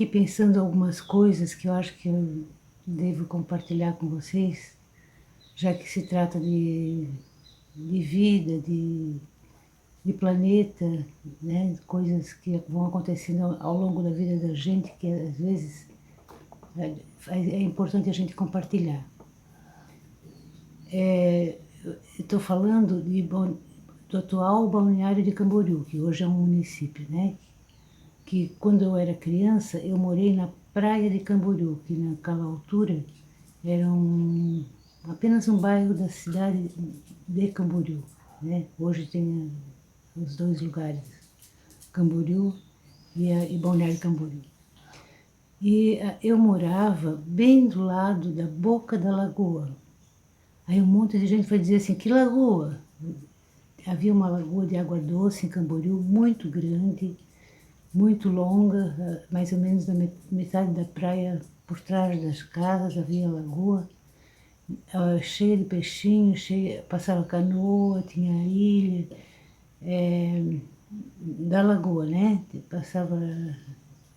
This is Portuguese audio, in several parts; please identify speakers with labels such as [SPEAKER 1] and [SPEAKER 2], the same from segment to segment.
[SPEAKER 1] pensando algumas coisas que eu acho que eu devo compartilhar com vocês, já que se trata de vida, de planeta, né? Coisas que vão acontecendo ao longo da vida da gente, que às vezes é importante a gente compartilhar. Estou falando do atual balneário de Camboriú, que hoje é um município, né? Que quando eu era criança, eu morei na praia de Camboriú, que naquela altura era apenas um bairro da cidade de Camboriú, né? Hoje tem os dois lugares, Camboriú e Balneário Camboriú. E eu morava bem do lado da boca da lagoa. Aí um monte de gente foi dizer assim, que lagoa? Havia uma lagoa de água doce em Camboriú, muito grande, muito longa, mais ou menos da metade da praia por trás das casas havia a lagoa, cheia de peixinhos, passava canoa, tinha ilha, da lagoa, né? Passava,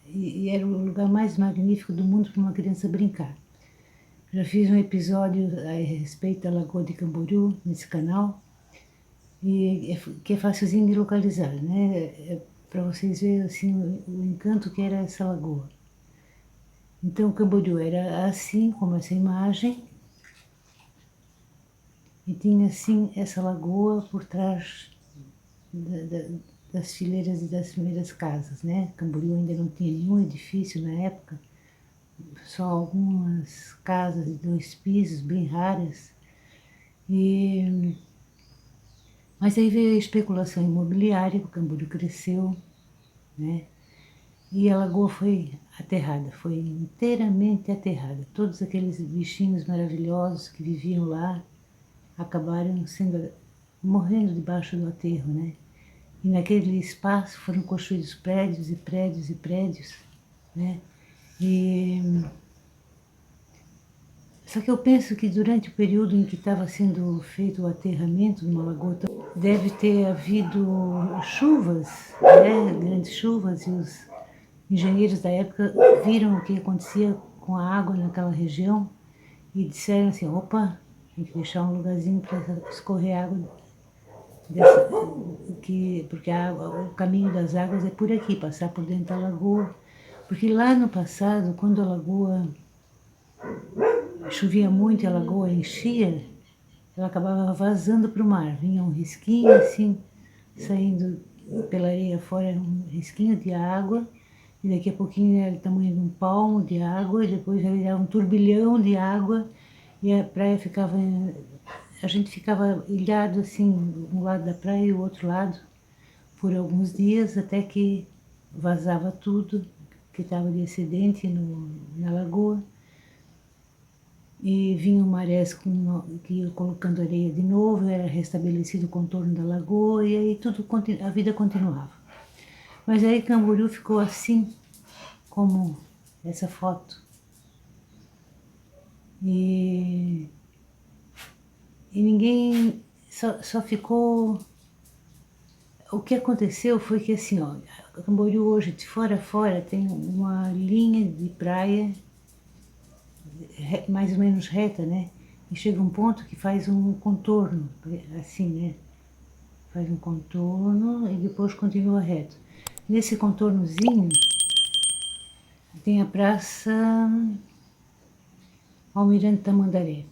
[SPEAKER 1] e era o lugar mais magnífico do mundo para uma criança brincar. Já fiz um episódio a respeito da Lagoa de Camboriú nesse canal, que é facilzinho de localizar, né? Para vocês verem assim, o encanto que era essa lagoa. Então Camboriú era assim, como essa imagem, e tinha assim essa lagoa por trás das fileiras e das primeiras casas, né? Camboriú ainda não tinha nenhum edifício na época, só algumas casas de 2 pisos, bem raras. Mas aí veio a especulação imobiliária, o Camboriú cresceu, né? E a lagoa foi aterrada, foi inteiramente aterrada. Todos aqueles bichinhos maravilhosos que viviam lá acabaram morrendo debaixo do aterro, né? E naquele espaço foram construídos prédios e prédios e prédios, né? Só que eu penso que durante o período em que estava sendo feito o aterramento de uma lagoa, deve ter havido chuvas, né? Grandes chuvas, e os engenheiros da época viram o que acontecia com a água naquela região e disseram assim, opa, tem que deixar um lugarzinho para escorrer água, porque o caminho das águas é por aqui, passar por dentro da lagoa. Porque lá no passado, quando a lagoa chovia muito e a lagoa enchia, ela acabava vazando para o mar. Vinha um risquinho assim, saindo pela areia fora, era um risquinho de água, e daqui a pouquinho era o tamanho de um palmo de água, e depois já virava um turbilhão de água, e a praia ficava, a gente ficava ilhado assim, um lado da praia e o outro lado, por alguns dias, até que vazava tudo que estava de excedente na lagoa, e vinham marés que iam colocando areia de novo, era restabelecido o contorno da lagoa, e aí a vida continuava. Mas aí Camboriú ficou assim, como essa foto. E ninguém, só ficou... O que aconteceu foi que assim, ó, Camboriú hoje, de fora a fora, tem uma linha de praia mais ou menos reta, né? E chega um ponto que faz um contorno, assim, né? Faz um contorno e depois continua reto. Nesse contornozinho tem a Praça Almirante Tamandaré,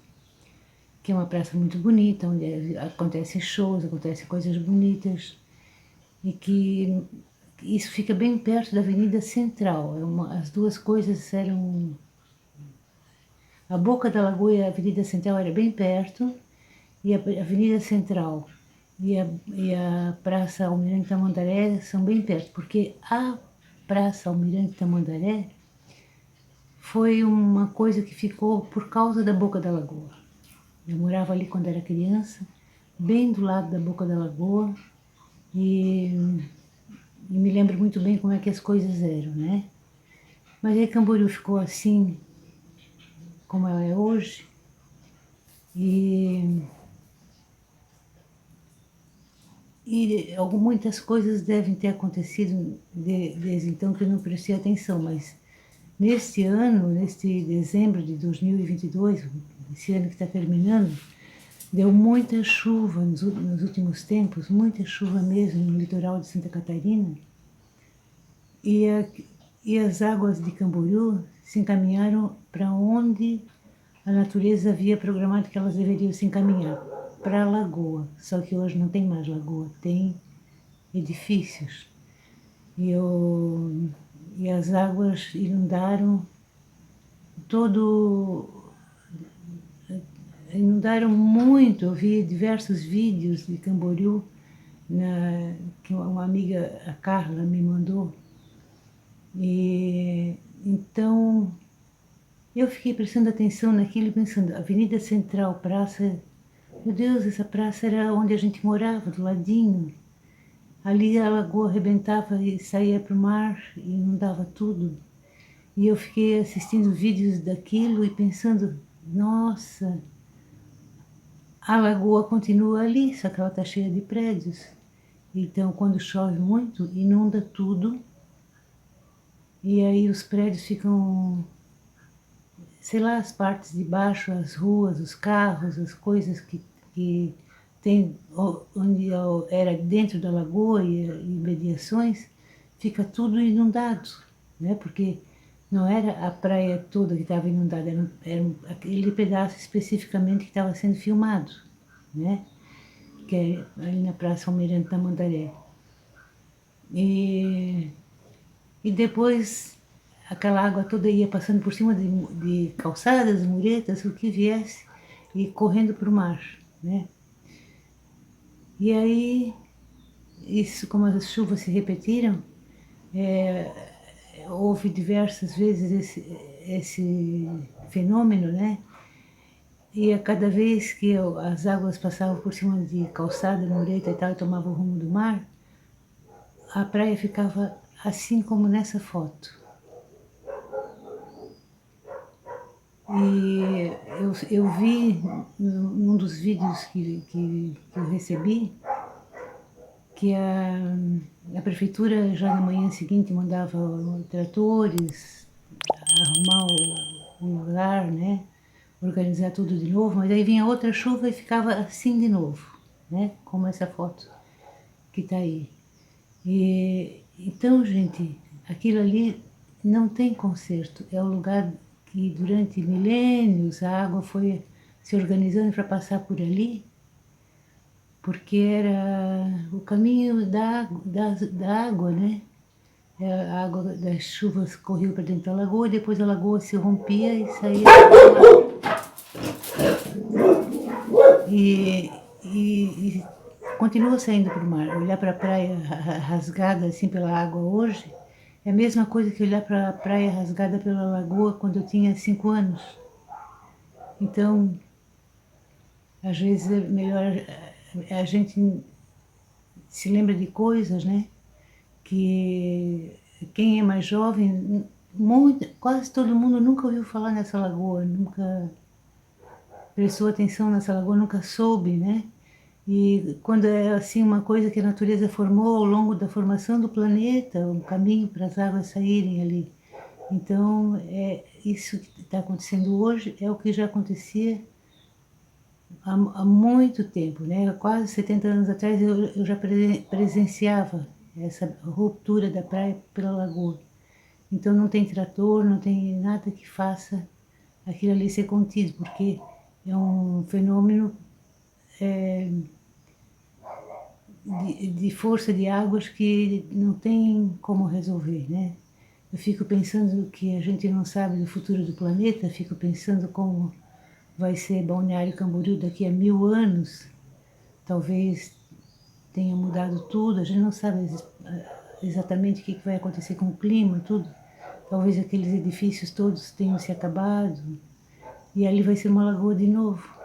[SPEAKER 1] que é uma praça muito bonita, onde acontecem shows, acontecem coisas bonitas, e que isso fica bem perto da Avenida Central. As duas coisas eram... A boca da lagoa e a Avenida Central era bem perto, e a Avenida Central e a Praça Almirante Tamandaré são bem perto, porque a Praça Almirante Tamandaré foi uma coisa que ficou por causa da boca da lagoa. Eu morava ali quando era criança, bem do lado da boca da lagoa, e me lembro muito bem como é que as coisas eram, né? Mas aí Camboriú ficou assim, como ela é hoje, e muitas coisas devem ter acontecido desde então que eu não prestei atenção, mas Neste ano, neste dezembro de 2022, esse ano que está terminando, deu muita chuva nos últimos tempos, muita chuva mesmo no litoral de Santa Catarina. E as águas de Camboriú se encaminharam para onde a natureza havia programado que elas deveriam se encaminhar, para a lagoa. Só que hoje não tem mais lagoa, tem edifícios. E as águas inundaram inundaram muito. Eu vi diversos vídeos de Camboriú que uma amiga, a Carla, me mandou. E então eu fiquei prestando atenção naquilo, pensando, Avenida Central, praça, meu Deus, essa praça era onde a gente morava, do ladinho. Ali a lagoa arrebentava e saía para o mar e inundava tudo. E eu fiquei assistindo vídeos daquilo e pensando, nossa, a lagoa continua ali, só que ela está cheia de prédios. Então, quando chove muito, inunda tudo. E aí os prédios ficam, sei lá, as partes de baixo, as ruas, os carros, as coisas que tem, onde era dentro da lagoa e imediações, fica tudo inundado, né? Porque não era a praia toda que estava inundada, era aquele pedaço especificamente que estava sendo filmado, né? Que é ali na Praça Almirante Tamandaré. E depois aquela água toda ia passando por cima de calçadas, muretas, o que viesse, e correndo para o mar, né? E aí, isso, como as chuvas se repetiram, houve diversas vezes esse fenômeno, né? E a cada vez que as águas passavam por cima de calçada, mureta e tal, e tomavam o rumo do mar, a praia ficava assim como nessa foto. E eu vi num dos vídeos que eu recebi que a prefeitura já na manhã seguinte mandava tratores arrumar o lugar, né? Organizar tudo de novo, mas aí vinha outra chuva e ficava assim de novo, né? Como essa foto que está aí. E então, gente, aquilo ali não tem conserto. É o lugar que durante milênios a água foi se organizando para passar por ali, porque era o caminho da água, né? A água das chuvas corria para dentro da lagoa, e depois a lagoa se rompia e saía. E continua saindo para o mar. Olhar para a praia rasgada assim pela água hoje é a mesma coisa que olhar para a praia rasgada pela lagoa quando eu tinha 5 anos. Então, às vezes é melhor a gente se lembra de coisas, né? Que quem é mais jovem, quase todo mundo nunca ouviu falar nessa lagoa, nunca prestou atenção nessa lagoa, nunca soube, né? E quando é assim uma coisa que a natureza formou ao longo da formação do planeta, um caminho para as águas saírem ali. Então, isso que está acontecendo hoje é o que já acontecia há muito tempo, né? Há quase 70 anos atrás eu já presenciava essa ruptura da praia pela lagoa. Então não tem trator, não tem nada que faça aquilo ali ser contido, porque é um fenômeno de força de águas que não tem como resolver, né? Eu fico pensando que a gente não sabe do futuro do planeta, fico pensando como vai ser Balneário Camboriú daqui a 1000 anos. Talvez tenha mudado tudo, a gente não sabe exatamente o que vai acontecer com o clima, tudo. Talvez aqueles edifícios todos tenham se acabado e ali vai ser uma lagoa de novo.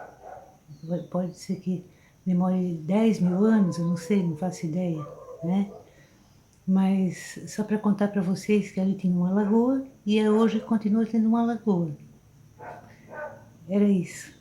[SPEAKER 1] Pode ser que demore 10.000 anos, eu não sei, não faço ideia, né? Mas só para contar para vocês que ali tinha uma lagoa e hoje continua tendo uma lagoa. Era isso.